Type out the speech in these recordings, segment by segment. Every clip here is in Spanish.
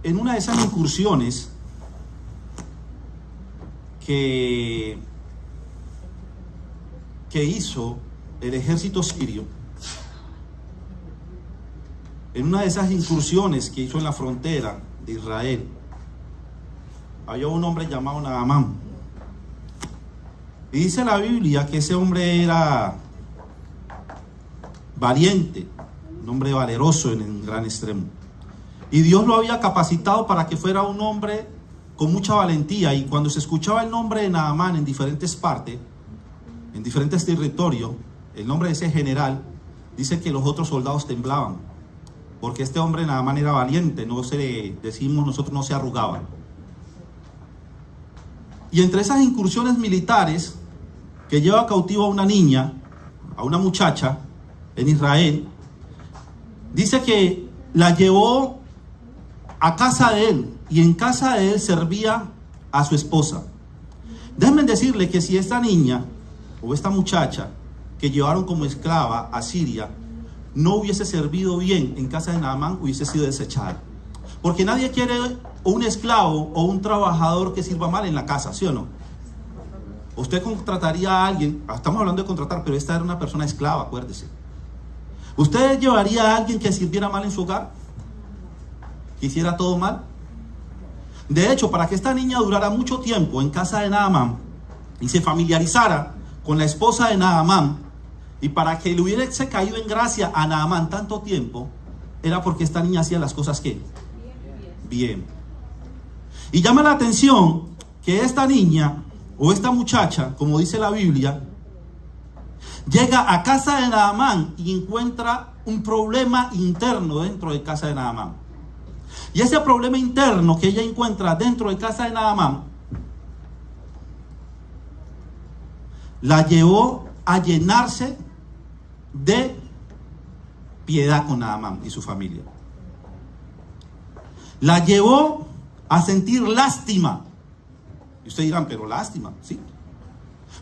en una de esas incursiones que hizo el ejército sirio, en una de esas incursiones que hizo en la frontera de Israel, había un hombre llamado Naamán. Y dice la Biblia que ese hombre era valiente, un hombre valeroso en el gran extremo. Y Dios lo había capacitado para que fuera un hombre con mucha valentía. Y cuando se escuchaba el nombre de Naamán en diferentes partes, en diferentes territorios, el nombre de ese general, dice que los otros soldados temblaban, porque este hombre Naamán era valiente, decimos nosotros, no se arrugaba. Y entre esas incursiones militares que lleva cautivo a una niña, a una muchacha en Israel, dice que la llevó a casa de él, y en casa de él servía a su esposa. Déjenme decirle que si esta niña o esta muchacha que llevaron como esclava a Siria no hubiese servido bien en casa de Naamán, hubiese sido desechada. Porque nadie quiere un esclavo o un trabajador que sirva mal en la casa, ¿sí o no? Usted contrataría a alguien, estamos hablando de contratar, pero esta era una persona esclava, acuérdese. ¿Usted llevaría a alguien que sirviera mal en su hogar? ¿Que hiciera todo mal? De hecho, para que esta niña durara mucho tiempo en casa de Naamán y se familiarizara con la esposa de Naamán, y para que le hubiese caído en gracia a Naamán tanto tiempo, era porque esta niña hacía las cosas ¿qué? Bien. Y llama la atención que esta niña o esta muchacha, como dice la Biblia, llega a casa de Naamán y encuentra un problema interno dentro de casa de Naamán. Y ese problema interno que ella encuentra dentro de casa de Naamán la llevó a llenarse de piedad con Naamán y su familia. La llevó a sentir lástima. Y ustedes dirán, pero lástima, ¿sí?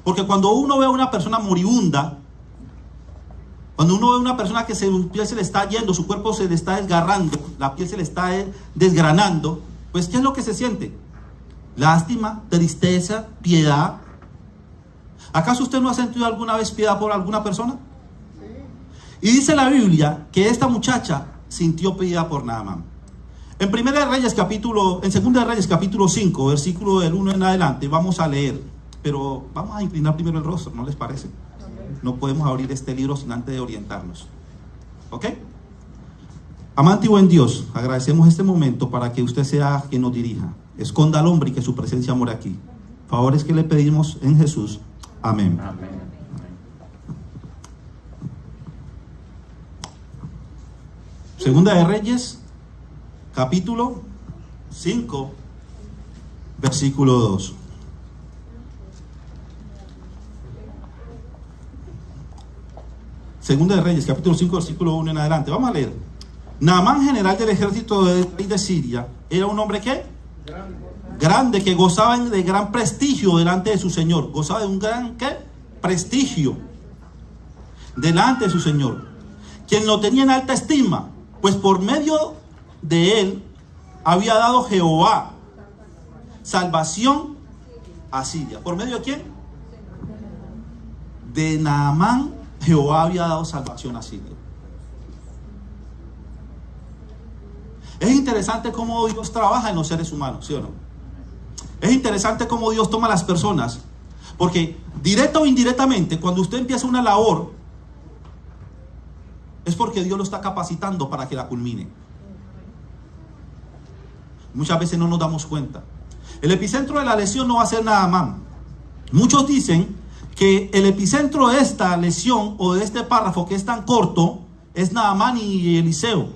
Porque cuando uno ve a una persona moribunda, cuando uno ve a una persona que su piel se le está yendo, su cuerpo se le está desgarrando, la piel se le está desgranando, pues ¿qué es lo que se siente? Lástima, tristeza, piedad. ¿Acaso usted no ha sentido alguna vez piedad por alguna persona? Sí. Y dice la Biblia que esta muchacha sintió piedad por Naamán. En 2 de Reyes capítulo 5, versículo del 1 en adelante, vamos a leer, pero vamos a inclinar primero el rostro, ¿no les parece? No podemos abrir este libro sin antes de orientarnos. ¿Ok? Amante y buen Dios, agradecemos este momento para que usted sea quien nos dirija. Esconda al hombre y que su presencia more aquí. Favores que le pedimos en Jesús. Amén. Amén. Segunda de Reyes, capítulo 5, versículo 2. Segunda de Reyes, capítulo 5, versículo 1 en adelante. Vamos a leer. Naamán, general del ejército de Siria, era un hombre ¿qué? Grande, que gozaba de gran prestigio delante de su señor. Gozaba de un gran ¿qué? Prestigio delante de su señor, quien lo tenía en alta estima, pues por medio de él había dado Jehová salvación a Siria. ¿Por medio de quién? De Naamán, Jehová había dado salvación a Siria. Es interesante cómo Dios trabaja en los seres humanos, ¿sí o no? Es interesante cómo Dios toma a las personas, porque directa o indirectamente, cuando usted empieza una labor, es porque Dios lo está capacitando para que la culmine. Muchas veces no nos damos cuenta. El epicentro de la lesión no va a ser Naamán. Muchos dicen que el epicentro de esta lesión o de este párrafo que es tan corto es Naamán y Eliseo.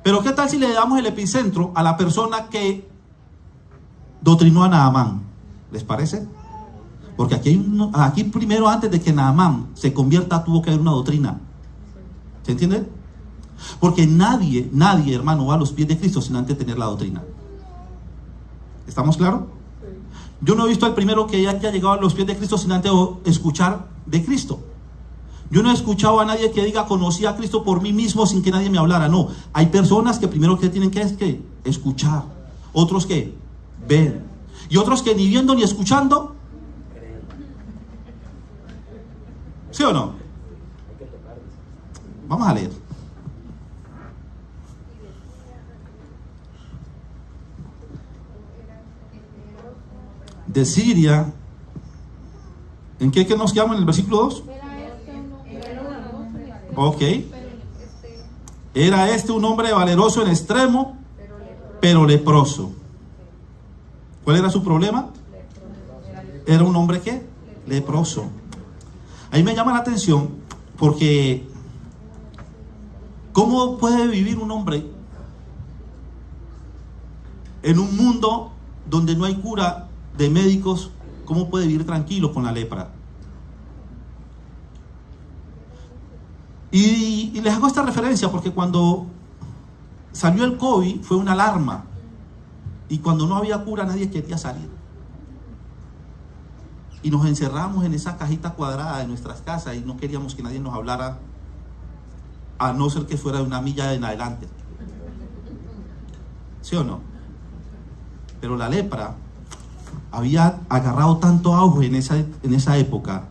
Pero ¿qué tal si le damos el epicentro a la persona que doctrinó a Naamán? ¿Les parece? Porque aquí primero, antes de que Naamán se convierta, tuvo que haber una doctrina. ¿Se entiende? Porque nadie, hermano, va a los pies de Cristo sin antes tener la doctrina. ¿Estamos claros? Yo no he visto al primero que haya llegado a los pies de Cristo sin antes escuchar de Cristo. Yo no he escuchado a nadie que diga conocí a Cristo por mí mismo sin que nadie me hablara. No, hay personas que primero que tienen que escuchar Otros que ven. Y otros que ni viendo ni escuchando. ¿Sí o no? Vamos a leer. De Siria. ¿En qué nos quedamos en el versículo 2? Ok. Era este un hombre valeroso en extremo, pero leproso. ¿Cuál era su problema? Era un hombre ¿qué? Leproso. Ahí me llama la atención porque ¿cómo puede vivir un hombre en un mundo donde no hay cura de médicos? ¿Cómo puede vivir tranquilo con la lepra? Y les hago esta referencia porque cuando salió el COVID fue una alarma. Y cuando no había cura nadie quería salir. Y nos encerramos en esa cajita cuadrada de nuestras casas y no queríamos que nadie nos hablara, a no ser que fuera de una milla en adelante. ¿Sí o no? Pero la lepra había agarrado tanto auge en esa época,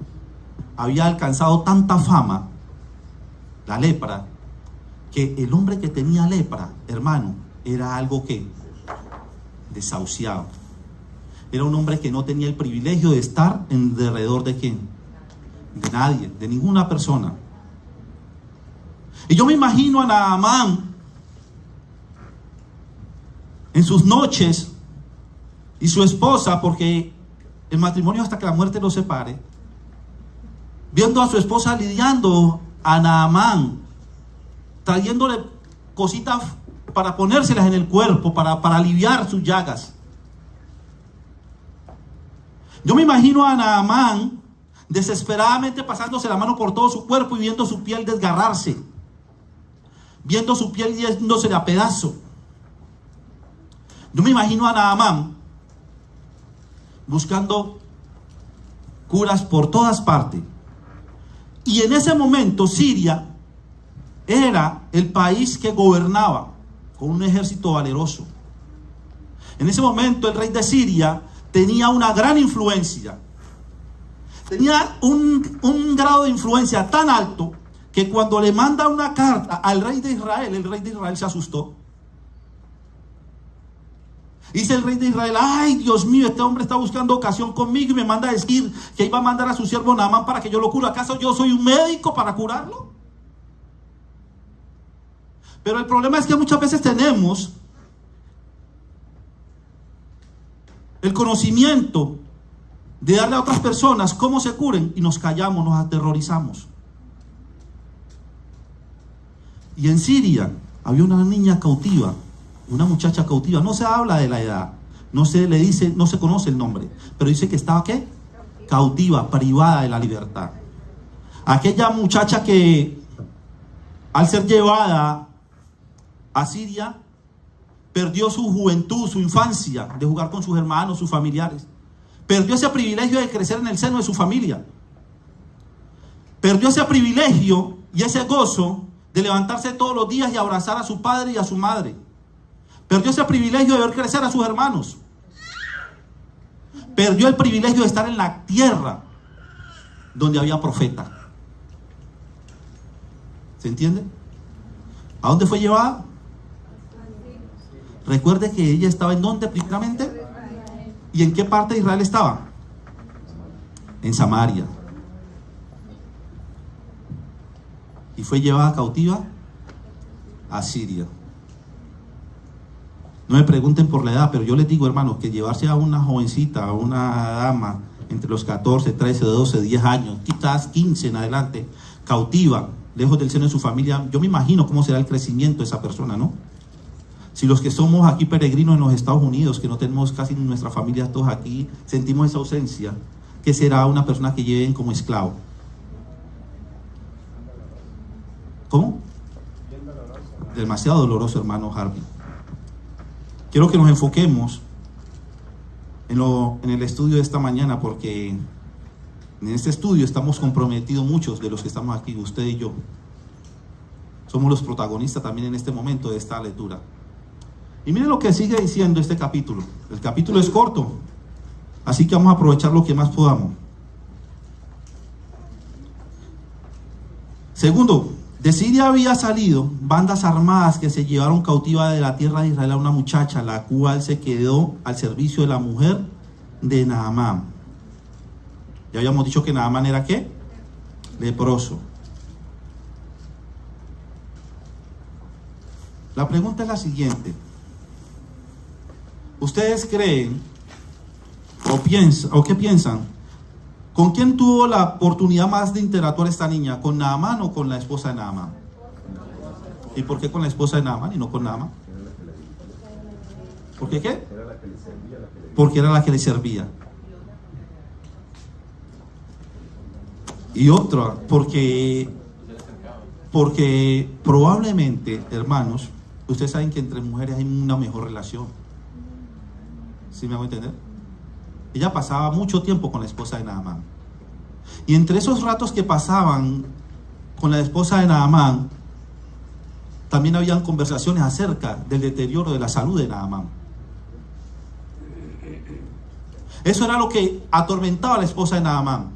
había alcanzado tanta fama, la lepra, que el hombre que tenía lepra, hermano, era algo que desahuciado. Era un hombre que no tenía el privilegio de estar en derredor de quién, de nadie, de ninguna persona. Y yo me imagino a Naamán en sus noches y su esposa, porque el matrimonio hasta que la muerte los separe, viendo a su esposa lidiando a Naamán, trayéndole cositas para ponérselas en el cuerpo, para aliviar sus llagas. Yo me imagino a Naamán desesperadamente pasándose la mano por todo su cuerpo y viendo su piel desgarrarse, viendo su piel yéndose a pedazo. Yo me imagino a Naamán buscando curas por todas partes. Y en ese momento Siria era el país que gobernaba con un ejército valeroso. En ese momento el rey de Siria tenía una gran influencia. Tenía un grado de influencia tan alto que cuando le manda una carta al rey de Israel, el rey de Israel se asustó. Dice el rey de Israel: ay, Dios mío, este hombre está buscando ocasión conmigo y me manda a decir que iba a mandar a su siervo Naamán para que yo lo cure. ¿Acaso yo soy un médico para curarlo? Pero el problema es que muchas veces tenemos el conocimiento de darle a otras personas cómo se curen y nos callamos, nos aterrorizamos. Y en Siria había una niña cautiva, una muchacha cautiva. No se habla de la edad, no se le dice, no se conoce el nombre, pero dice que estaba ¿qué? Cautiva, privada de la libertad. Aquella muchacha que al ser llevada a Siria perdió su juventud, su infancia, de jugar con sus hermanos, sus familiares. Perdió ese privilegio de crecer en el seno de su familia. Perdió ese privilegio y ese gozo de levantarse todos los días y abrazar a su padre y a su madre. Perdió ese privilegio de ver crecer a sus hermanos. Perdió el privilegio de estar en la tierra donde había profeta. ¿Se entiende? ¿A dónde fue llevada? Recuerde que ella estaba ¿en dónde primeramente? ¿Y en qué parte de Israel estaba? En Samaria. Y fue llevada cautiva a Siria. No me pregunten por la edad, pero yo les digo, hermanos, que llevarse a una jovencita, a una dama entre los 14, 13, 12, 10 años, quizás 15 en adelante, cautiva, lejos del seno de su familia, yo me imagino cómo será el crecimiento de esa persona, ¿no? Si los que somos aquí peregrinos en los Estados Unidos, que no tenemos casi nuestra familia todos aquí, sentimos esa ausencia, ¿qué será una persona que lleven como esclavo? ¿Cómo? Demasiado doloroso, hermano Harvey. Quiero que nos enfoquemos en el estudio de esta mañana, porque en este estudio estamos comprometidos muchos de los que estamos aquí, usted y yo. Somos los protagonistas también en este momento de esta lectura. Y miren lo que sigue diciendo este capítulo. El capítulo es corto, así que vamos a aprovechar lo que más podamos. Segundo, de Siria había salido bandas armadas que se llevaron cautiva de la tierra de Israel a una muchacha, la cual se quedó al servicio de la mujer de Naamán. Ya habíamos dicho que Naamán era ¿qué? Leproso. La pregunta es la siguiente. ¿Ustedes creen o qué piensan? ¿Con quién tuvo la oportunidad más de interactuar esta niña? ¿Con Naamán o con la esposa de Naamán? ¿Y por qué con la esposa de Naamán y no con Naamán? ¿Por qué qué? Porque era la que le servía. Y otra, porque probablemente, hermanos, ustedes saben que entre mujeres hay una mejor relación. ¿Sí me hago entender? Ella pasaba mucho tiempo con la esposa de Naamán. Y entre esos ratos que pasaban con la esposa de Naamán, también habían conversaciones acerca del deterioro de la salud de Naamán. Eso era lo que atormentaba a la esposa de Naamán.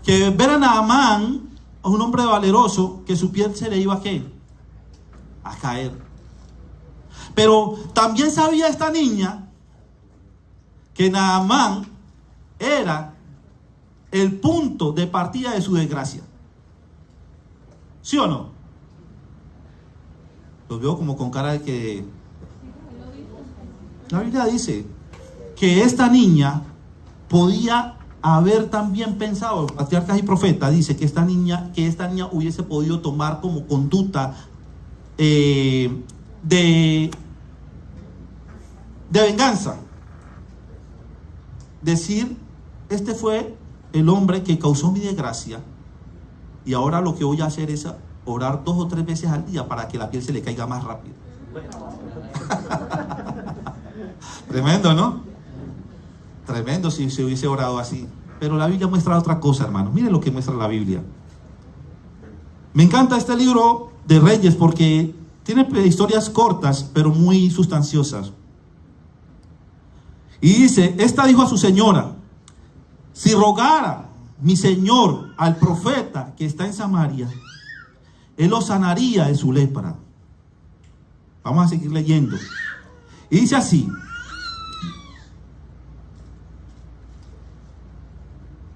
Que ver a Naamán, un hombre valeroso, que su piel se le iba a caer. Pero también sabía esta niña que Naamán era el punto de partida de su desgracia. ¿Sí o no? Los veo como con cara de que... La Biblia dice que esta niña podía haber también pensado, patriarcas y profetas, dice que esta niña hubiese podido tomar como conducta de venganza. Decir, este fue el hombre que causó mi desgracia y ahora lo que voy a hacer es orar 2 o 3 veces al día para que la piel se le caiga más rápido. Tremendo, ¿no? Tremendo si se hubiese orado así. Pero la Biblia muestra otra cosa, hermanos. Miren lo que muestra la Biblia. Me encanta este libro de Reyes porque tiene historias cortas pero muy sustanciosas. Y dice, esta dijo a su señora, si rogara mi señor al profeta que está en Samaria, él lo sanaría de su lepra. Vamos a seguir leyendo. Y dice así,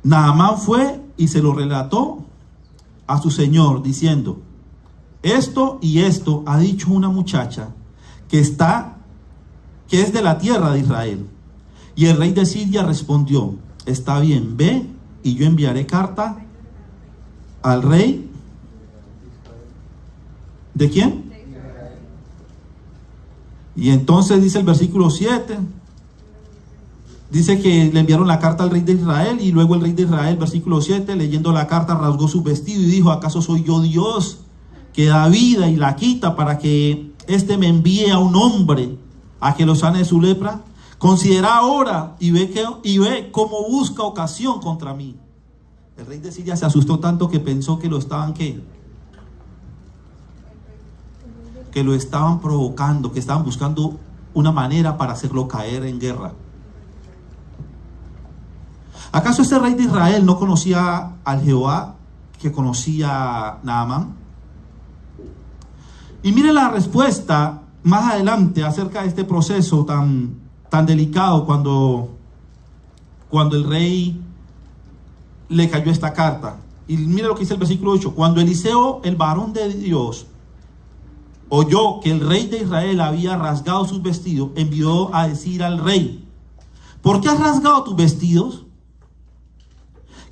Naamán fue y se lo relató a su señor diciendo, esto y esto ha dicho una muchacha que es de la tierra de Israel. Y el rey de Siria respondió, está bien, ve y yo enviaré carta al rey. ¿De quién? Y entonces dice el versículo 7, dice que le enviaron la carta al rey de Israel y luego el rey de Israel, versículo 7, leyendo la carta rasgó su vestido y dijo, ¿acaso soy yo Dios que da vida y la quita para que éste me envíe a un hombre a que lo sane de su lepra? Considera ahora y ve cómo busca ocasión contra mí. El rey de Siria se asustó tanto que pensó que lo estaban que lo estaban provocando, que estaban buscando una manera para hacerlo caer en guerra. ¿Acaso este rey de Israel no conocía al Jehová que conocía a Naamán? Y mire la respuesta más adelante acerca de este proceso tan delicado cuando el rey le cayó esta carta. Y mire lo que dice el versículo 8. Cuando Eliseo, el varón de Dios, oyó que el rey de Israel había rasgado sus vestidos, envió a decir al rey, ¿por qué has rasgado tus vestidos?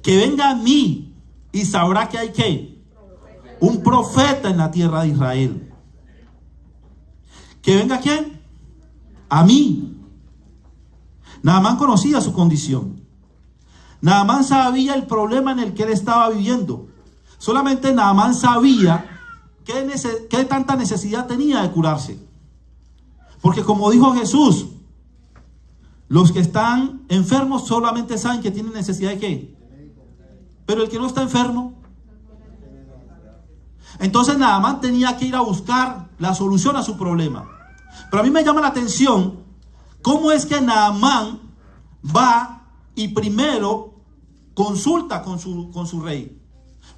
Que venga a mí y sabrá que hay ¿qué? Un profeta en la tierra de Israel. ¿Que venga quién? A mí. Naamán conocía su condición. Naamán sabía el problema en el que él estaba viviendo. Solamente Naamán sabía qué tanta necesidad tenía de curarse. Porque como dijo Jesús, los que están enfermos solamente saben que tienen necesidad de ¿qué? Pero el que no está enfermo. Entonces Naamán tenía que ir a buscar la solución a su problema. Pero a mí me llama la atención cómo es que Naamán va y primero consulta con su rey.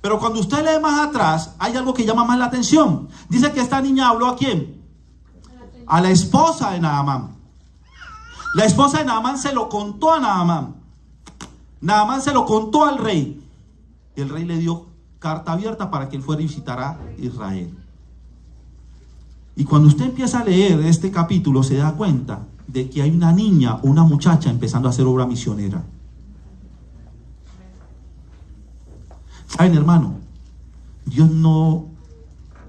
Pero cuando usted lee más atrás, hay algo que llama más la atención. Dice que esta niña habló ¿a quién? A la esposa de Naamán. La esposa de Naamán se lo contó a Naamán. Naamán se lo contó al rey. Y el rey le dio carta abierta para que él fuera y visitara Israel. Y cuando usted empieza a leer este capítulo, se da cuenta de que hay una niña o una muchacha empezando a hacer obra misionera. ¿Saben, hermano? Dios no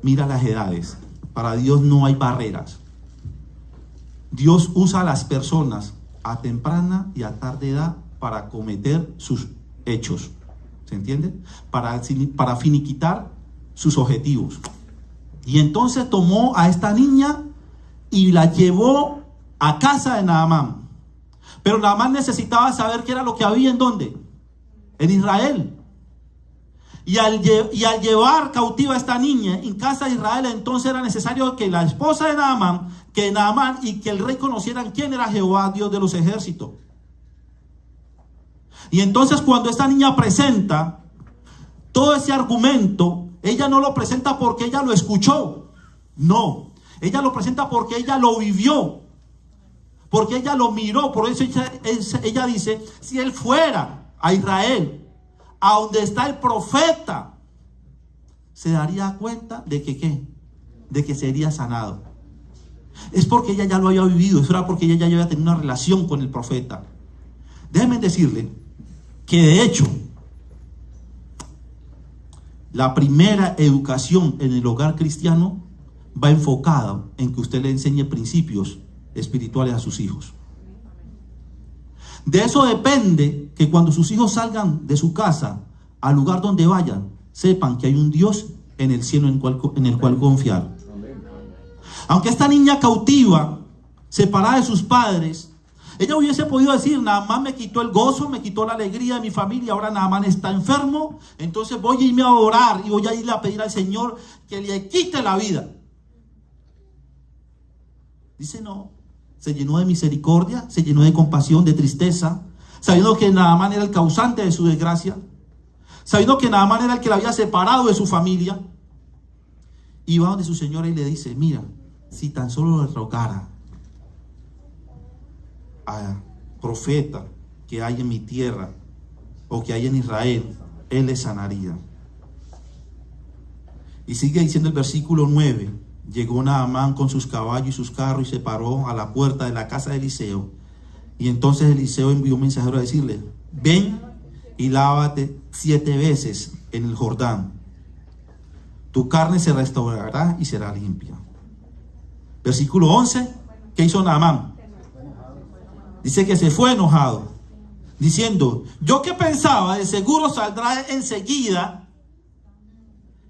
mira las edades. Para Dios no hay barreras. Dios usa a las personas a temprana y a tarde edad para cometer sus hechos. ¿Se entiende? Para finiquitar sus objetivos. Y entonces tomó a esta niña y la llevó a casa de Naamán. Pero Naamán necesitaba saber qué era lo que había en ¿dónde? En Israel. Y al llevar cautiva a esta niña en casa de Israel, entonces era necesario que la esposa de Naamán, y que el rey conocieran quién era Jehová, Dios de los ejércitos. Y entonces cuando esta niña presenta todo ese argumento, ella no lo presenta porque ella lo escuchó. No, ella lo presenta porque ella lo vivió. Porque ella lo miró. Por eso ella dice, si él fuera a Israel, a donde está el profeta, se daría cuenta de que ¿qué? De que sería sanado. Es porque ella ya lo había vivido. Eso era porque ella ya había tenido una relación con el profeta. Déjenme decirle que de hecho la primera educación en el hogar cristiano va enfocada en que usted le enseñe principios espirituales a sus hijos. De eso depende que cuando sus hijos salgan de su casa al lugar donde vayan, sepan que hay un Dios en el cielo en el cual confiar. Aunque esta niña cautiva, separada de sus padres, ella hubiese podido decir, Naamán me quitó el gozo, me quitó la alegría de mi familia, ahora Naamán está enfermo, entonces voy a irme a orar y voy a irle a pedir al Señor que le quite la vida. Dice no, se llenó de misericordia, se llenó de compasión, de tristeza, sabiendo que Naamán era el causante de su desgracia, sabiendo que Naamán era el que la había separado de su familia, y va donde su señora y le dice, mira, si tan solo le rogara a profeta que hay en mi tierra o que hay en Israel, él le sanaría. Y sigue diciendo el versículo 9, llegó Naamán con sus caballos y sus carros y se paró a la puerta de la casa de Eliseo. Y entonces Eliseo envió un mensajero a decirle, ven y lávate 7 veces en el Jordán. Tu carne se restaurará y será limpia. Versículo 11, ¿qué hizo Naamán? Dice que se fue enojado, diciendo, yo que pensaba, de seguro saldrá enseguida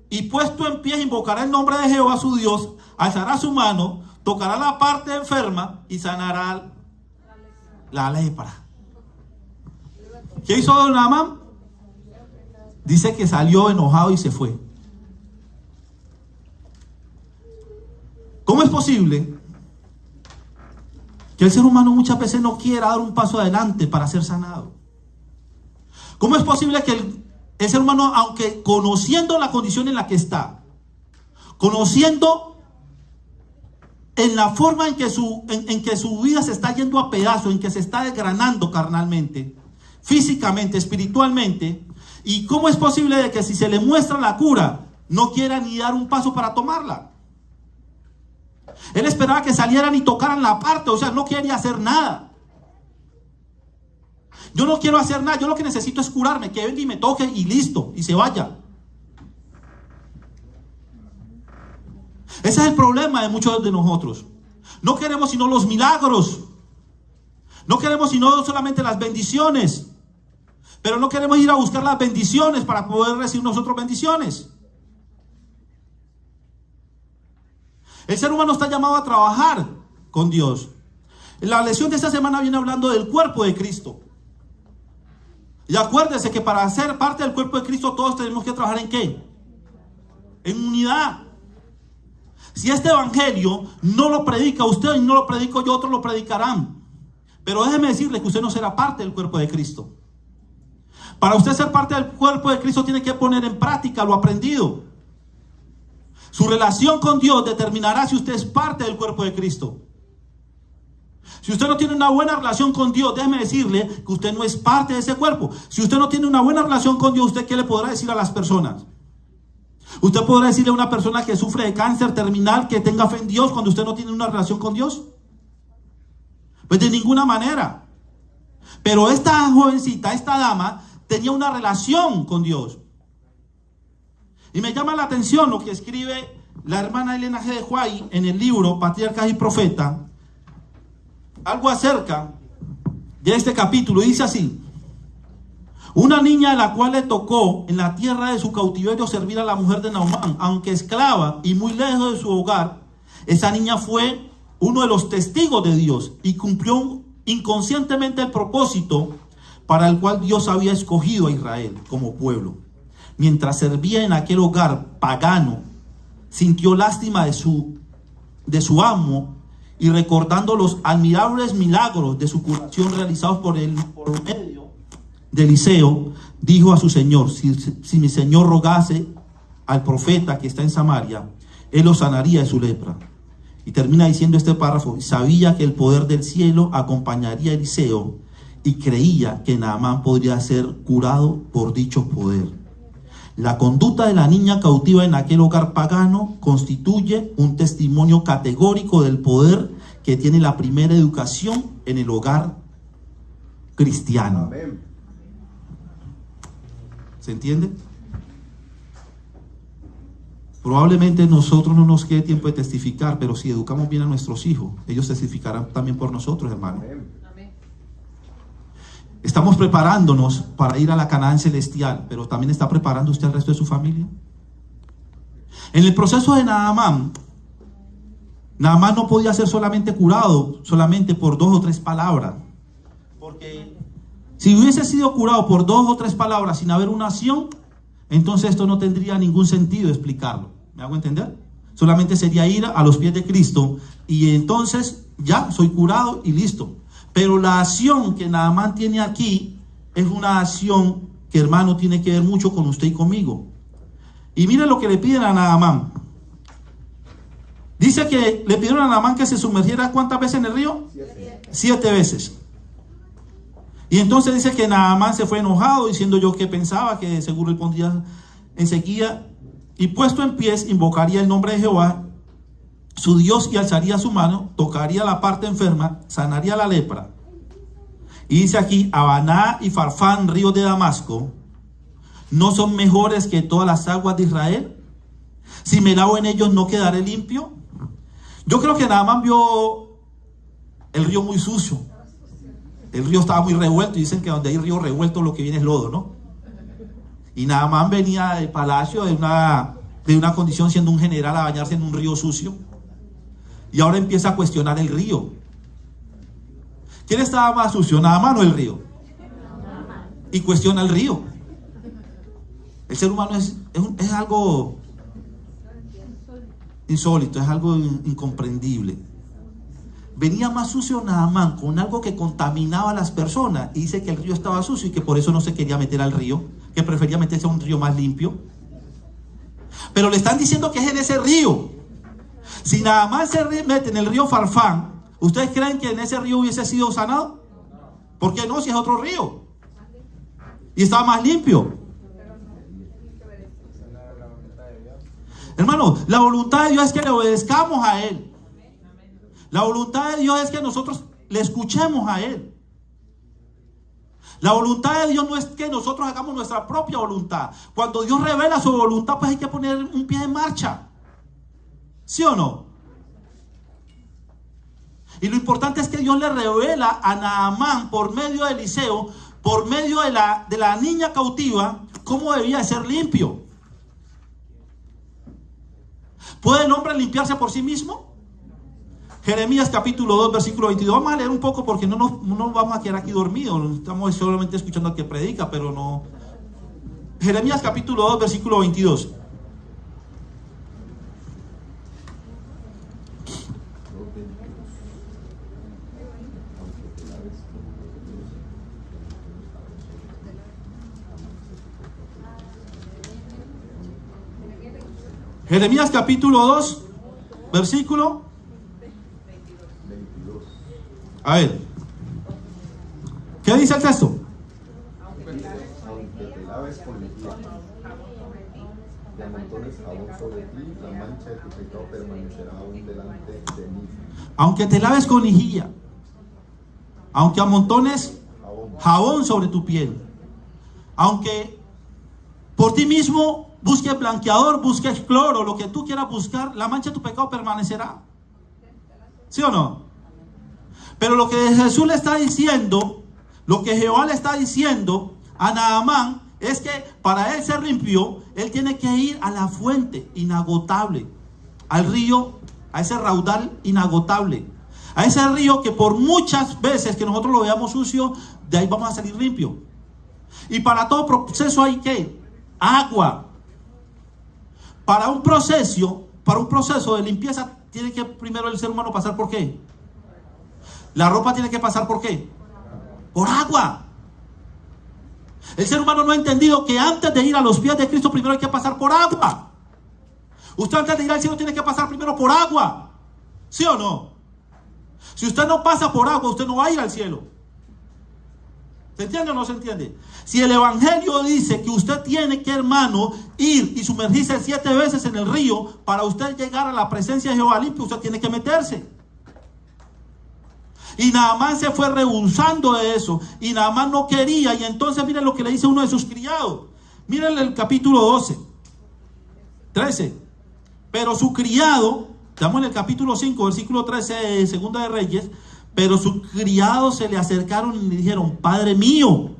y puesto en pie invocará el nombre de Jehová su Dios, alzará su mano, tocará la parte enferma y sanará la lepra. ¿Qué hizo Naamán? Dice que salió enojado y se fue. ¿Cómo es posible que el ser humano muchas veces no quiera dar un paso adelante para ser sanado? ¿Cómo es posible que el ser humano, aunque conociendo la condición en la que está, conociendo en la forma en que su vida se está yendo a pedazos, en que se está desgranando carnalmente, físicamente, espiritualmente, y cómo es posible de que si se le muestra la cura, no quiera ni dar un paso para tomarla? Él esperaba que salieran y tocaran la parte, o sea, no quería hacer nada. Yo no quiero hacer nada, yo lo que necesito es curarme, que venga y me toque y listo, y se vaya. Ese es el problema de muchos de nosotros. No queremos sino los milagros. No queremos sino solamente las bendiciones. Pero no queremos ir a buscar las bendiciones para poder recibir nosotros bendiciones. El ser humano está llamado a trabajar con Dios. La lección de esta semana viene hablando del cuerpo de Cristo. Y acuérdense que para ser parte del cuerpo de Cristo todos tenemos que trabajar ¿en qué? En unidad. Si este evangelio no lo predica usted y no lo predico yo, otros lo predicarán. Pero déjeme decirle que usted no será parte del cuerpo de Cristo. Para usted ser parte del cuerpo de Cristo tiene que poner en práctica lo aprendido. Su relación con Dios determinará si usted es parte del cuerpo de Cristo. Si usted no tiene una buena relación con Dios, déjeme decirle que usted no es parte de ese cuerpo. Si usted no tiene una buena relación con Dios, ¿usted qué le podrá decir a las personas? ¿Usted podrá decirle a una persona que sufre de cáncer terminal que tenga fe en Dios cuando usted no tiene una relación con Dios? Pues de ninguna manera. Pero esta jovencita, esta dama, tenía una relación con Dios. Y me llama la atención lo que escribe la hermana Elena G. de White en el libro Patriarcas y Profetas, algo acerca de este capítulo. Dice así: una niña a la cual le tocó en la tierra de su cautiverio servir a la mujer de Naamán, aunque esclava y muy lejos de su hogar, esa niña fue uno de los testigos de Dios y cumplió inconscientemente el propósito para el cual Dios había escogido a Israel como pueblo. Mientras servía en aquel hogar pagano, sintió lástima de su amo, y recordando los admirables milagros de su curación realizados por medio de Eliseo, dijo a su señor: si mi señor rogase al profeta que está en Samaria, él lo sanaría de su lepra. Y termina diciendo este párrafo: sabía que el poder del cielo acompañaría a Eliseo y creía que Naamán podría ser curado por dicho poder. La conducta de la niña cautiva en aquel hogar pagano constituye un testimonio categórico del poder que tiene la primera educación en el hogar cristiano. Amén. ¿Se entiende? Probablemente nosotros no nos quede tiempo de testificar, pero si educamos bien a nuestros hijos, ellos testificarán también por nosotros, hermano. Amén. Estamos preparándonos para ir a la Canaán celestial, pero también está preparando usted al resto de su familia. En el proceso de Naamán no podía ser solamente curado solamente por 2 o 3 palabras, porque si hubiese sido curado por 2 o 3 palabras sin haber una acción, entonces esto no tendría ningún sentido explicarlo. ¿Me hago entender? Solamente sería ir a los pies de Cristo y entonces ya soy curado y listo. Pero la acción que Naamán tiene aquí es una acción que, hermano, tiene que ver mucho con usted y conmigo. Y mire lo que le piden a Naamán. Dice que le pidieron a Naamán que se sumergiera ¿cuántas veces en el río? 7 veces. Y entonces dice que Naamán se fue enojado, diciendo: yo que pensaba que seguro él pondría en sequía, y puesto en pies invocaría el nombre de Jehová su Dios, y alzaría su mano, tocaría la parte enferma, sanaría la lepra. Y dice aquí: Abaná y Farfán, ríos de Damasco, ¿no son mejores que todas las aguas de Israel? Si me lavo en ellos, ¿no quedaré limpio? Yo creo que Naamán vio el río muy sucio. El río estaba muy revuelto, y dicen que donde hay río revuelto lo que viene es lodo, ¿no? Y Naamán venía del palacio de una condición, siendo un general, a bañarse en un río sucio. Y ahora empieza a cuestionar el río. ¿Quién estaba más sucio, Naamán o el río? Y cuestiona el río. El ser humano es algo insólito, es algo incomprendible. Venía más sucio Naamán con algo que contaminaba a las personas, y dice que el río estaba sucio y que por eso no se quería meter al río, que prefería meterse a un río más limpio. Pero le están diciendo que es en ese río. Si Naamán se mete en el río Farfán, ¿ustedes creen que en ese río hubiese sido sanado? ¿Por qué no? Si es otro río y estaba más limpio. Hermano, la voluntad de Dios es que le obedezcamos a Él. La voluntad de Dios es que nosotros le escuchemos a Él. La voluntad de Dios no es que nosotros hagamos nuestra propia voluntad. Cuando Dios revela su voluntad, pues hay que poner un pie en marcha. ¿Sí o no? Y lo importante es que Dios le revela a Naamán por medio de Eliseo, por medio de la niña cautiva, cómo debía ser limpio. ¿Puede el hombre limpiarse por sí mismo? Jeremías capítulo 2, versículo 22. Vamos a leer un poco porque no nos vamos a quedar aquí dormidos. Estamos solamente escuchando al que predica, pero no. Jeremías capítulo 2, versículo 22. Jeremías capítulo 2, versículo. A ver, ¿qué dice el texto? Aunque te laves con lejía y amontones jabón sobre ti, la mancha de tu pecado permanecerá aún delante de mí. Aunque te laves con lejía, aunque amontones jabón sobre tu piel, aunque por ti mismo busques blanqueador, busques cloro, lo que tú quieras buscar, la mancha de tu pecado permanecerá. ¿Sí o no? Pero lo que Jesús le está diciendo, lo que Jehová le está diciendo a Naamán, es que para él ser limpio, él tiene que ir a la fuente inagotable, al río, a ese raudal inagotable, a ese río que por muchas veces que nosotros lo veamos sucio, de ahí vamos a salir limpio. Y para todo proceso hay ¿qué? Agua. Para un proceso de limpieza, tiene que primero el ser humano pasar ¿por qué? La ropa tiene que pasar ¿por qué? Por agua. El ser humano no ha entendido que antes de ir a los pies de Cristo, primero hay que pasar por agua. Usted antes de ir al cielo tiene que pasar primero por agua. ¿Sí o no? Si usted no pasa por agua, usted no va a ir al cielo. ¿Se entiende o no se entiende? Si el evangelio dice que usted tiene que, hermano, ir y sumergirse 7 veces en el río para usted llegar a la presencia de Jehová limpio, usted tiene que meterse. Y Naamán se fue rehusando de eso. Y Naamán no quería. Y entonces miren lo que le dice uno de sus criados. Miren el capítulo 12, 13. Pero su criado, estamos en el capítulo 5, versículo 13 de Segunda de Reyes. Pero sus criados se le acercaron y le dijeron: Padre mío,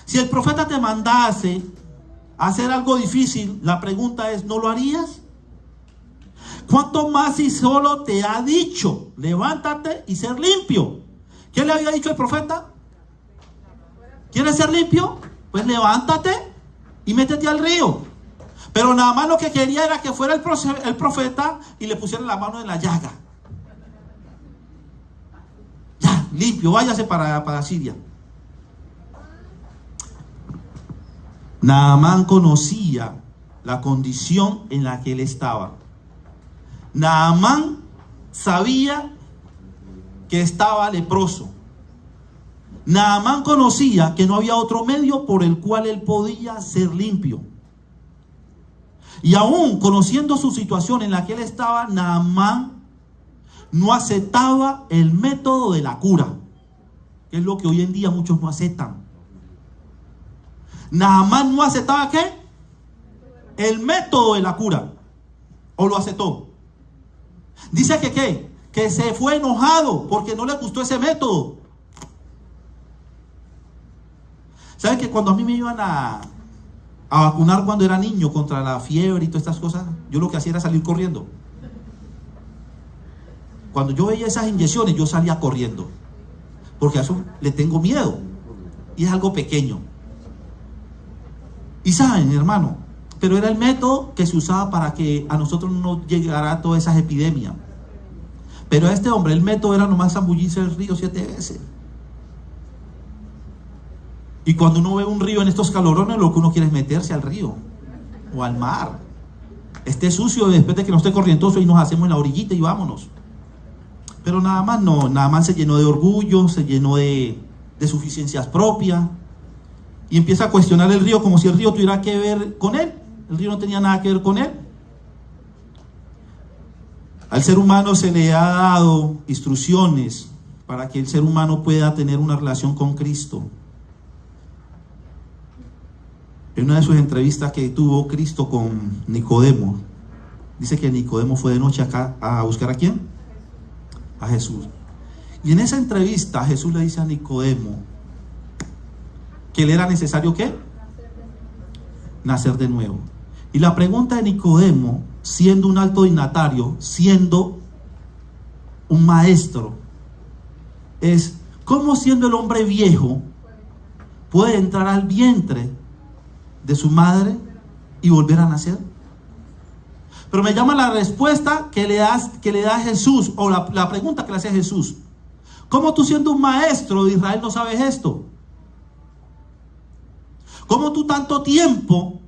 si el profeta te mandase a hacer algo difícil, la pregunta es, ¿no lo harías? ¿Cuánto más si solo te ha dicho, levántate y ser limpio? ¿Qué le había dicho el profeta? ¿Quieres ser limpio? Pues levántate y métete al río. Pero nada más lo que quería era que fuera el profeta y le pusiera la mano en la llaga. Ya, limpio, váyase para Siria. Naamán conocía la condición en la que él estaba. Naamán sabía que estaba leproso. Naamán conocía que no había otro medio por el cual él podía ser limpio. Y aún conociendo su situación en la que él estaba, Naamán no aceptaba el método de la cura, que es lo que hoy en día muchos no aceptan. Naamán no aceptaba ¿qué? El método de la cura. ¿O lo aceptó? Dice que ¿qué? Que se fue enojado porque no le gustó ese método. ¿Saben que cuando a mí me iban a vacunar cuando era niño contra la fiebre y todas estas cosas, yo lo que hacía era salir corriendo? Cuando yo veía esas inyecciones, yo salía corriendo, porque a eso le tengo miedo y es algo pequeño. Y saben, hermano, pero era el método que se usaba para que a nosotros no nos llegara todas esas epidemias. Pero a este hombre el método era nomás zambullirse el río 7 veces. Y cuando uno ve un río en estos calorones, lo que uno quiere es meterse al río o al mar. Esté sucio, después de que no esté corrientoso, y nos hacemos en la orillita y vámonos. Pero nada más no, nada más se llenó de orgullo, se llenó de suficiencias propias. Y empieza a cuestionar el río como si el río tuviera que ver con él. El río no tenía nada que ver con él. Al ser humano se le ha dado instrucciones para que el ser humano pueda tener una relación con Cristo. En una de sus entrevistas que tuvo Cristo con Nicodemo, dice que Nicodemo fue de noche acá a buscar ¿a quién? A Jesús. Y en esa entrevista Jesús le dice a Nicodemo que le era necesario ¿qué? Nacer de nuevo. Y la pregunta de Nicodemo, siendo un alto dignatario, siendo un maestro, es: ¿cómo siendo el hombre viejo puede entrar al vientre de su madre y volver a nacer? Pero me llama la respuesta que le da Jesús, o la pregunta que le hace Jesús: ¿cómo tú, siendo un maestro de Israel, no sabes esto? ¿Cómo tú tanto tiempo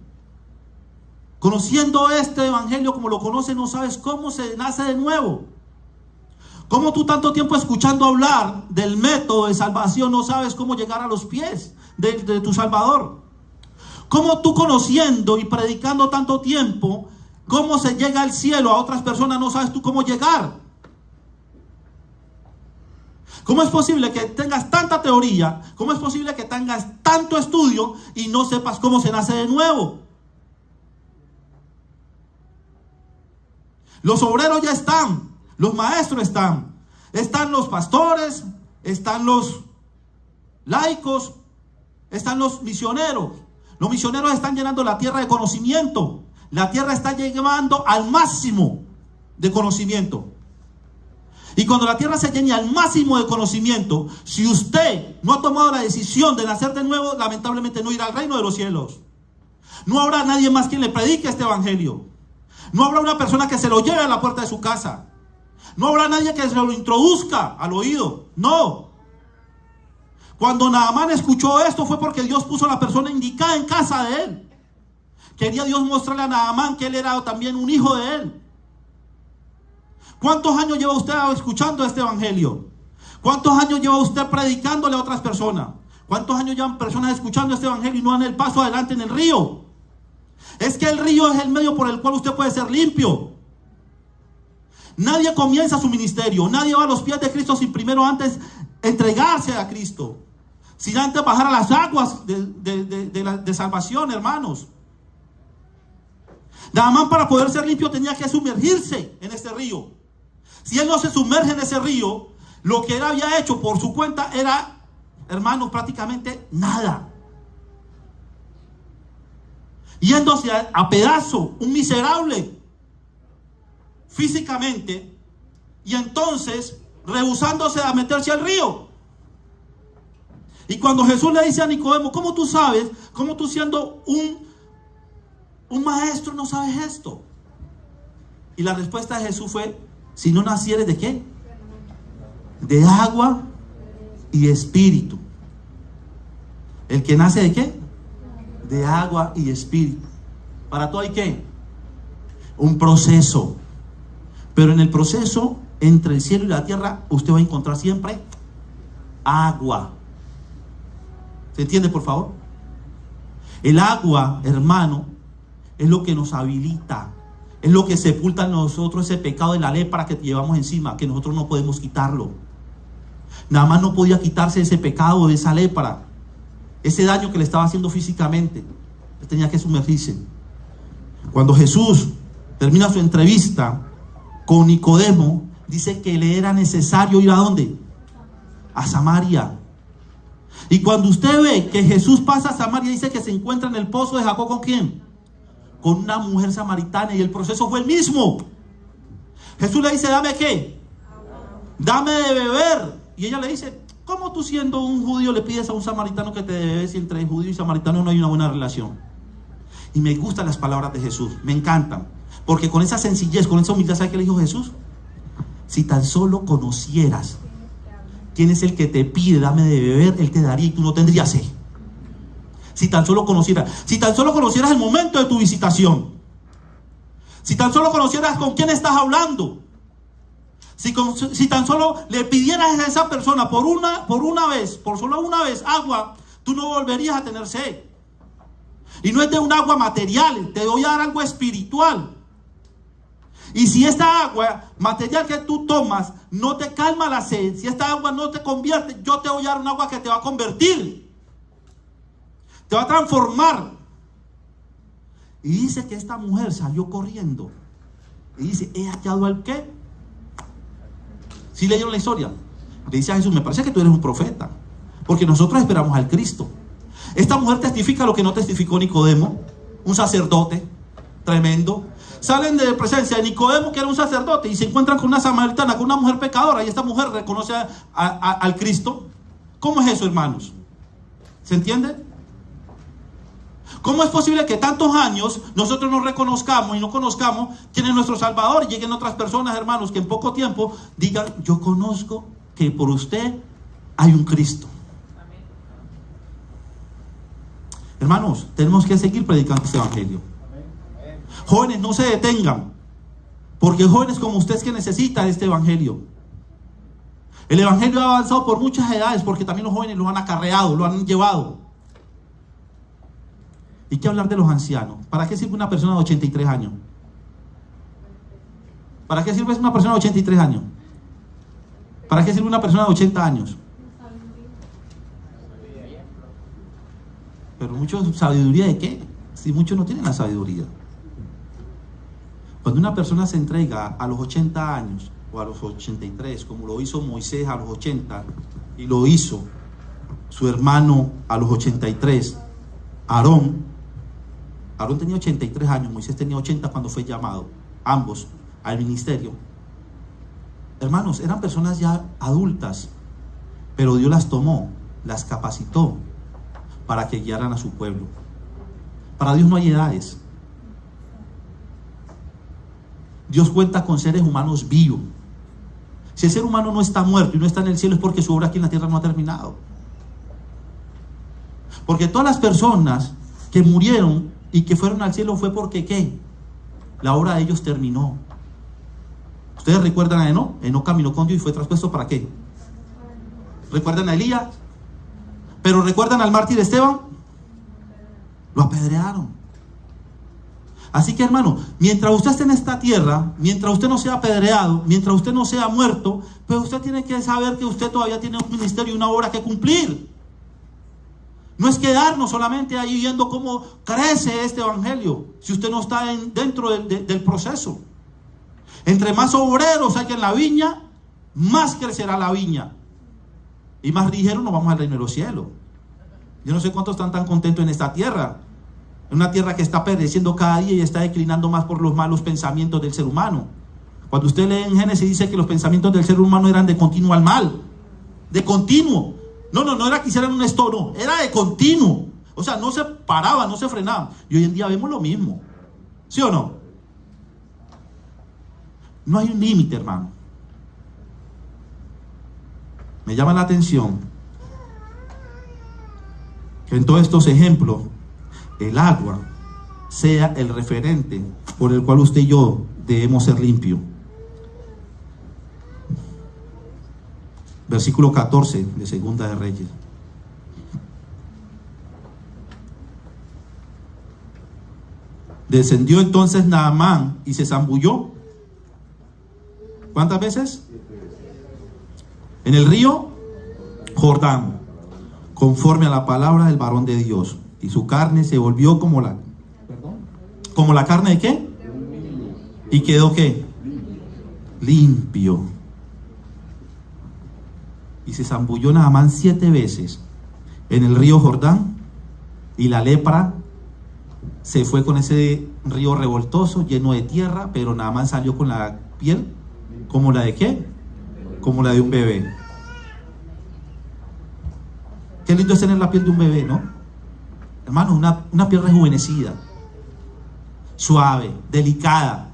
Conociendo este evangelio como lo conoces, no sabes cómo se nace de nuevo. Cómo tú tanto tiempo escuchando hablar del método de salvación no sabes cómo llegar a los pies de tu Salvador. Cómo tú conociendo y predicando tanto tiempo, cómo se llega al cielo a otras personas, no sabes tú cómo llegar. ¿Cómo es posible que tengas tanta teoría? ¿Cómo es posible que tengas tanto estudio y no sepas cómo se nace de nuevo? Los obreros ya están, los maestros están los pastores, están los laicos, están los misioneros. Los misioneros están llenando la tierra de conocimiento. La tierra está llevando al máximo de conocimiento. Y cuando la tierra se llene al máximo de conocimiento, si usted no ha tomado la decisión de nacer de nuevo, lamentablemente no irá al reino de los cielos. No habrá nadie más quien le predique este evangelio. No habrá una persona que se lo lleve a la puerta de su casa. No habrá nadie que se lo introduzca al oído. No. Cuando Naamán escuchó esto fue porque Dios puso a la persona indicada en casa de él. Quería Dios mostrarle a Naamán que él era también un hijo de él. ¿Cuántos años lleva usted escuchando este evangelio? ¿Cuántos años lleva usted predicándole a otras personas? ¿Cuántos años llevan personas escuchando este evangelio y no dan el paso adelante en el río? Es que el río es el medio por el cual usted puede ser limpio. Nadie comienza su ministerio, nadie va a los pies de Cristo sin primero antes entregarse a Cristo, sin antes bajar a las aguas de salvación, hermanos. Naamán, para poder ser limpio, tenía que sumergirse en este río. Si él no se sumerge en ese río, lo que él había hecho por su cuenta era, hermanos, prácticamente nada. Yéndose a pedazo, un miserable físicamente, y entonces rehusándose a meterse al río. Y cuando Jesús le dice a Nicodemo, ¿cómo tú sabes? ¿Cómo tú siendo un maestro no sabes esto? Y la respuesta de Jesús fue, si no nacieres ¿de qué? De agua y espíritu. ¿El que nace de qué? De agua y espíritu. Para todo hay ¿qué? Un proceso. Pero en el proceso entre el cielo y la tierra usted va a encontrar siempre agua. ¿Se entiende, por favor? El agua, hermano, es lo que nos habilita, es lo que sepulta en nosotros ese pecado de la lepra que llevamos encima, que nosotros no podemos quitarlo. Nada más no podía quitarse ese pecado, de esa lepra, ese daño que le estaba haciendo físicamente. Él tenía que sumergirse. Cuando Jesús termina su entrevista con Nicodemo, dice que le era necesario ir ¿a dónde? A Samaria. Y cuando usted ve que Jesús pasa a Samaria, dice que se encuentra en el pozo de Jacob, ¿con quién? Con una mujer samaritana, y el proceso fue el mismo. Jesús le dice, ¿dame qué? Dame de beber. Y ella le dice, ¿cómo tú siendo un judío le pides a un samaritano que te dé beber si entre judío y samaritano no hay una buena relación? Y me gustan las palabras de Jesús, me encantan. Porque con esa sencillez, con esa humildad, ¿sabe qué le dijo Jesús? Si tan solo conocieras quién es el que te pide, dame de beber, él te daría y tú no tendrías sed. Si tan solo conocieras el momento de tu visitación, si tan solo conocieras con quién estás hablando, si tan solo le pidieras a esa persona por solo una vez agua, tú no volverías a tener sed. Y no es de un agua material, te voy a dar algo espiritual. Y si esta agua material que tú tomas no te calma la sed, si esta agua no te convierte, yo te voy a dar un agua que te va a convertir, te va a transformar. Y dice que esta mujer salió corriendo y dice, ¿he hallado al qué? ¿Sí leyeron la historia? Le dice a Jesús, me parece que tú eres un profeta, porque nosotros esperamos al Cristo. Esta mujer testifica lo que no testificó Nicodemo, un sacerdote tremendo. Salen de presencia de Nicodemo, que era un sacerdote, y se encuentran con una samaritana, con una mujer pecadora, y esta mujer reconoce al Cristo. ¿Cómo es eso, hermanos? ¿Se entiende? ¿Cómo es posible que tantos años nosotros no reconozcamos y no conozcamos quién es nuestro Salvador, y lleguen otras personas, hermanos, que en poco tiempo digan, yo conozco que por usted hay un Cristo? Hermanos, tenemos que seguir predicando este evangelio. Jóvenes, no se detengan, porque jóvenes como ustedes que necesitan este evangelio. El evangelio ha avanzado por muchas edades, porque también los jóvenes lo han acarreado, lo han llevado. ¿Y qué hablar de los ancianos? ¿Para qué sirve una persona de 83 años? ¿Para qué sirve una persona de 83 años? ¿Para qué sirve una persona de 80 años? Pero mucho sabiduría ¿de qué? Si muchos no tienen la sabiduría. Cuando una persona se entrega a los 80 años o a los 83, como lo hizo Moisés a los 80 y lo hizo su hermano a los 83, Aarón tenía 83 años, Moisés tenía 80 cuando fue llamado, ambos al ministerio. Hermanos, eran personas ya adultas, pero Dios las tomó, las capacitó para que guiaran a su pueblo. Para Dios no hay edades. Dios cuenta con seres humanos vivos. Si el ser humano no está muerto y no está en el cielo, es porque su obra aquí en la tierra no ha terminado. Porque todas las personas que murieron y que fueron al cielo fue porque ¿qué? La obra de ellos terminó. ¿Ustedes recuerdan a Enoc? Enoc caminó con Dios y fue traspuesto ¿para qué? ¿Recuerdan a Elías? ¿Pero recuerdan al mártir Esteban? Lo apedrearon. Así que, hermano, mientras usted esté en esta tierra, mientras usted no sea apedreado, mientras usted no sea muerto, pues usted tiene que saber que usted todavía tiene un ministerio y una obra que cumplir. No es quedarnos solamente ahí viendo cómo crece este evangelio, si usted no está dentro del proceso. Entre más obreros hay en la viña, más crecerá la viña. Y más ligeros nos vamos al reino de los cielos. Yo no sé cuántos están tan contentos en esta tierra. En una tierra que está pereciendo cada día y está declinando más por los malos pensamientos del ser humano. Cuando usted lee en Génesis dice que los pensamientos del ser humano eran de continuo al mal. De continuo. No era que hicieran un esto, no. Era de continuo. O sea, no se paraban, no se frenaban. Y hoy en día vemos lo mismo. ¿Sí o no? No hay un límite, hermano. Me llama la atención que en todos estos ejemplos el agua sea el referente por el cual usted y yo debemos ser limpios. Versículo 14 de Segunda de Reyes. Descendió entonces Naamán y se zambulló. ¿Cuántas veces? En el río Jordán, conforme a la palabra del varón de Dios. Y su carne se volvió como la carne de ¿qué? Y quedó ¿qué? Limpio. Y se zambulló Naamán 7 veces en el río Jordán, y la lepra se fue con ese río revoltoso, lleno de tierra, pero Naamán salió con la piel como la de ¿qué? Como la de un bebé. Qué lindo es tener la piel de un bebé, ¿no? Hermano, una piel rejuvenecida, suave, delicada.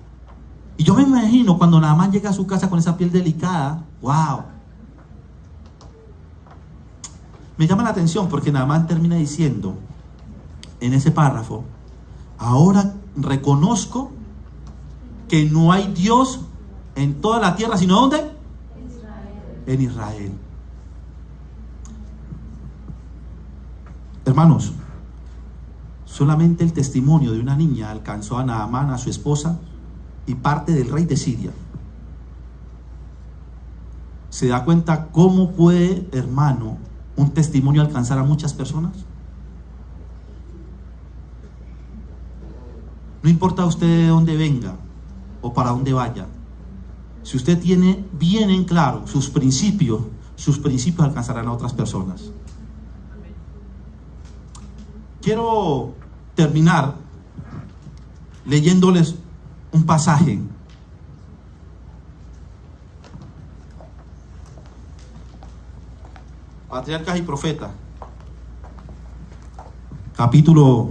Y yo me imagino cuando Naamán llega a su casa con esa piel delicada. ¡Wow! Me llama la atención porque Naamán termina diciendo en ese párrafo: ahora reconozco que no hay Dios en toda la tierra, sino ¿dónde? En Israel. Hermanos, solamente el testimonio de una niña alcanzó a Naamán, a su esposa, y parte del rey de Siria. ¿Se da cuenta cómo puede, hermano, un testimonio alcanzar a muchas personas? No importa usted de dónde venga o para dónde vaya. Si usted tiene bien en claro sus principios alcanzarán a otras personas. Quiero terminar leyéndoles un pasaje. Patriarcas y Profetas, capítulo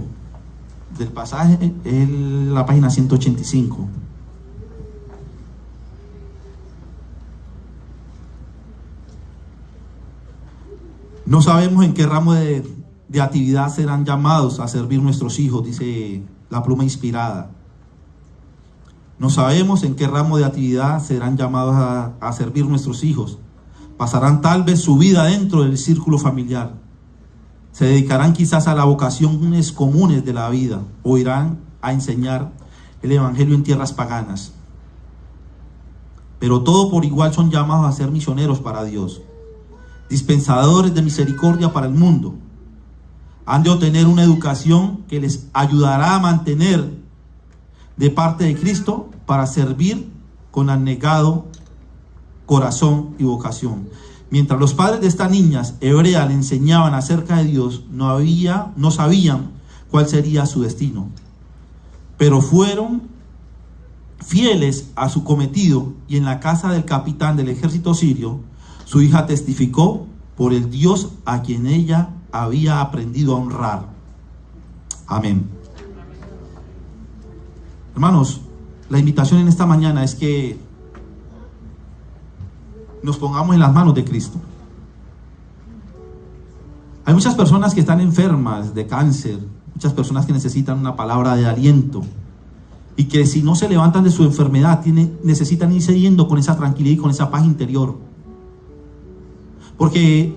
del pasaje es la página 185. No sabemos en qué ramo de actividad serán llamados a servir nuestros hijos, dice la pluma inspirada. No sabemos en qué ramo de actividad serán llamados a servir nuestros hijos. Pasarán tal vez su vida dentro del círculo familiar. Se dedicarán quizás a las vocaciones comunes de la vida o irán a enseñar el evangelio en tierras paganas. Pero todos por igual son llamados a ser misioneros para Dios, dispensadores de misericordia para el mundo. Han de obtener una educación que les ayudará a mantener de parte de Cristo para servir con abnegado corazón y vocación. Mientras los padres de estas niñas hebreas le enseñaban acerca de Dios, no sabían cuál sería su destino, pero fueron fieles a su cometido, y en la casa del capitán del ejército sirio, su hija testificó por el Dios a quien ella había aprendido a honrar. Amén. Hermanos, la invitación en esta mañana es que nos pongamos en las manos de Cristo. Hay muchas personas que están enfermas de cáncer, muchas personas que necesitan una palabra de aliento, y que si no se levantan de su enfermedad, necesitan irse yendo con esa tranquilidad y con esa paz interior. Porque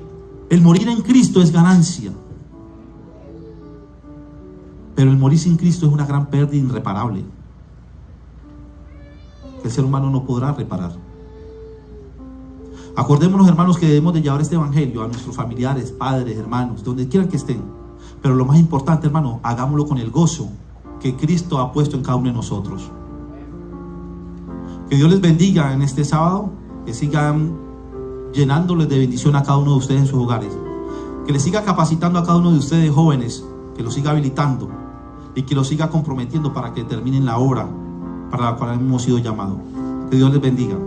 el morir en Cristo es ganancia, pero el morir sin Cristo es una gran pérdida irreparable, que el ser humano no podrá reparar. Acordémonos, hermanos, que debemos de llevar este evangelio a nuestros familiares, padres, hermanos, donde quieran que estén. Pero lo más importante, hermano, hagámoslo con el gozo que Cristo ha puesto en cada uno de nosotros. Que Dios les bendiga en este sábado, que sigan llenándoles de bendición a cada uno de ustedes en sus hogares, que les siga capacitando a cada uno de ustedes jóvenes, que los siga habilitando y que los siga comprometiendo para que terminen la obra para la cual hemos sido llamados. Que Dios les bendiga.